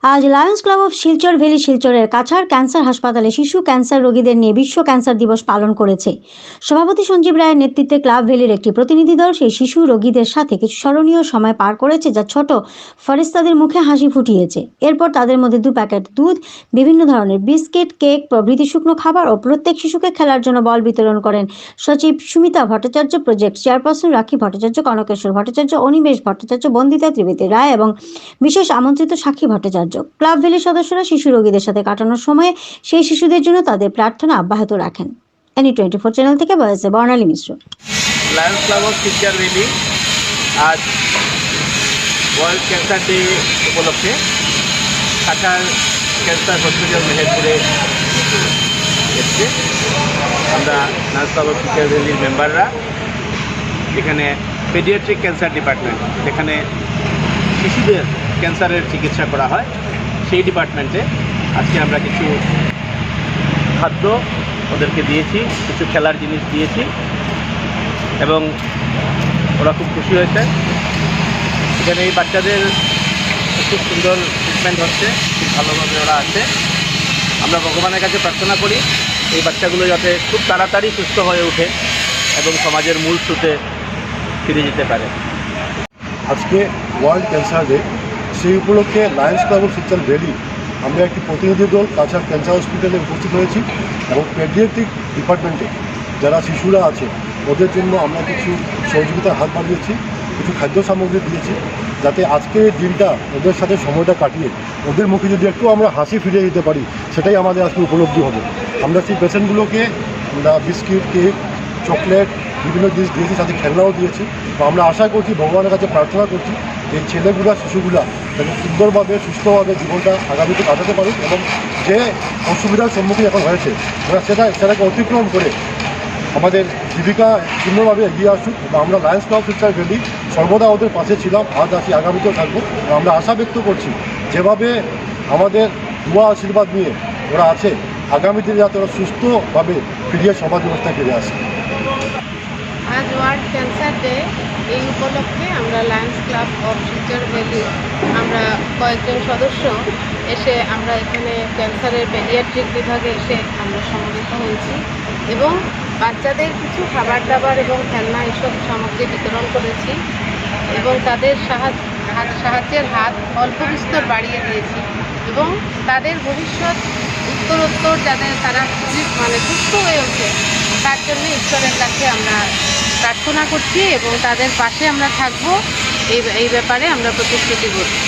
আজ Lions club of Silchar valley শিলচরের Cachar cancer হাসপাতালে শিশু ক্যান্সার রোগীদের নিয়ে বিশ্ব ক্যান্সার দিবস পালন করেছে। সভাপতি সঞ্জীব রায়ের নেতৃত্বে ক্লাব ভ্যালির একটি প্রতিনিধি দল সেই শিশু রোগীদের সাথে কিছু স্মরণীয় সময় পার করেছে, যা ছোট ফেরেশতাদের মুখে হাসি ফুটিয়েছে। এরপর তাদের মধ্যে 2 প্যাকেট দুধ, বিভিন্ন ধরনের বিস্কিট, কেক প্রভৃতি শুকনো খাবার ও প্রত্যেক শিশুকে খেলার জন্য বল বিতরণ করেন সচিব সুমিতা ভট্টাচার্য, প্রজেক্ট চেয়ারপারসন রাখি ভট্টাচার্য, কনকেশ্বর ভট্টাচার্য, অনিমেষ ভট্টাচার্য, বন্দিতা ত্রিবেদী রায় এবং বিশেষ আমন্ত্রিত সাক্ষী ভট্টাচার্য। ক্লাব ভ্যালির সদস্যরা শিশু রোগীদের সাথে কাটানোর সময়ে সেই শিশুদের জন্য তাদের প্রার্থনা অব্যাহত রাখেন। NE24 চ্যানেল থেকে বলেছে Barnali Mishra. Lions club of Silchar valley আজ ওয়ার্ল্ড ক্যান্সার ডে উপলক্ষে কাছাড় ক্যান্সার হসপিটাল মেহেরপুরে এসছে। আমরা লায়ন্স ক্লাব অফ শিলচর ভ্যালির মেম্বাররা এখানে পেডিয়াট্রিক ক্যান্সার ডিপার্টমেন্ট, যেখানে শিশুদের ক্যান্সারের চিকিৎসা করা হয়, সেই ডিপার্টমেন্টে আজকে আমরা কিছু খাদ্য ওদেরকে দিয়েছি, কিছু খেলার জিনিস দিয়েছি এবং ওরা খুব খুশি হয়েছে। এখানে এই বাচ্চাদের খুব সুন্দর ট্রিটমেন্ট হচ্ছে, খুব ভালোভাবে ওরা আছে। আমরা ভগবানের কাছে প্রার্থনা করি এই বাচ্চাগুলো যাতে খুব তাড়াতাড়ি সুস্থ হয়ে ওঠে এবং সমাজের মূল স্রোতে ফিরে যেতে পারে। আজকে ওয়ার্ল্ড ক্যান্সার ডে, সেই উপলক্ষে Lions club of Silchar valley আমরা একটি প্রতিনিধি দল কাছাড় ক্যান্সার হসপিটালে উপস্থিত হয়েছি এবং পেডিয়াট্রিক ডিপার্টমেন্টে যারা শিশুরা আছে ওদের জন্য আমরা কিছু সহযোগিতার হাত বাড়িয়েছি, কিছু খাদ্য সামগ্রী দিয়েছি, যাতে আজকের এই দিনটা ওদের সাথে সময়টা কাটিয়ে ওদের মুখে যদি একটু আমরা হাসি ফিরিয়ে দিতে পারি, সেটাই আমাদের আজকে উপলব্ধি হবে। আমরা সেই পেশেন্টগুলোকে আমরা বিস্কিট, কেক, চকলেট, বিভিন্ন জিনিস দিয়েছি, সাথে খেলনাও দিয়েছি। তো আমরা আশা করছি, ভগবানের কাছে প্রার্থনা করছি এই ছেলেগুলা শিশুগুলা যাতে সুন্দরভাবে সুস্থভাবে জীবনটা আগামীতে কাটাতে পারুক এবং যে অসুবিধার সম্মুখীন এখন হয়েছে ওরা সেটাকে অতিক্রম করে আমাদের জীবিকা সুন্দরভাবে এগিয়ে আসুক। আমরা Lions club of Silchar valley সর্বদা ওদের পাশে ছিলাম, আজ আছি, আগামীতেও থাকবো। আমরা আশা ব্যক্ত করছি যেভাবে আমাদের দোয়া আশীর্বাদ নিয়ে ওরা আছে, আগামী দিনে যাতে ওরা সুস্থভাবে ফিরিয়ে সমাজ ব্যবস্থায় ফিরে আসে। আজ ওয়ার্ল্ড ক্যান্সার ডে, এই উপলক্ষে আমরা Lions club of Silchar valley আমরা কয়েকজন সদস্য এসে আমরা এখানে ক্যান্সারের পেডিয়াট্রিক বিভাগে এসে আমরা সমবেত হয়েছি এবং বাচ্চাদের কিছু খাবার দাবার এবং খেলনা এসব সামগ্রী বিতরণ করেছি এবং তাদের সাহায্যের হাত অল্প বিস্তর বাড়িয়ে দিয়েছি এবং তাদের ভবিষ্যৎ উত্তরোত্তর যাতে তারা সুস্থ হয়ে ওঠে তার জন্য ঈশ্বরের কাছে আমরা প্রার্থনা করছি এবং তাদের পাশে আমরা থাকবো, এই ব্যাপারে আমরা প্রতিশ্রুতি করছি।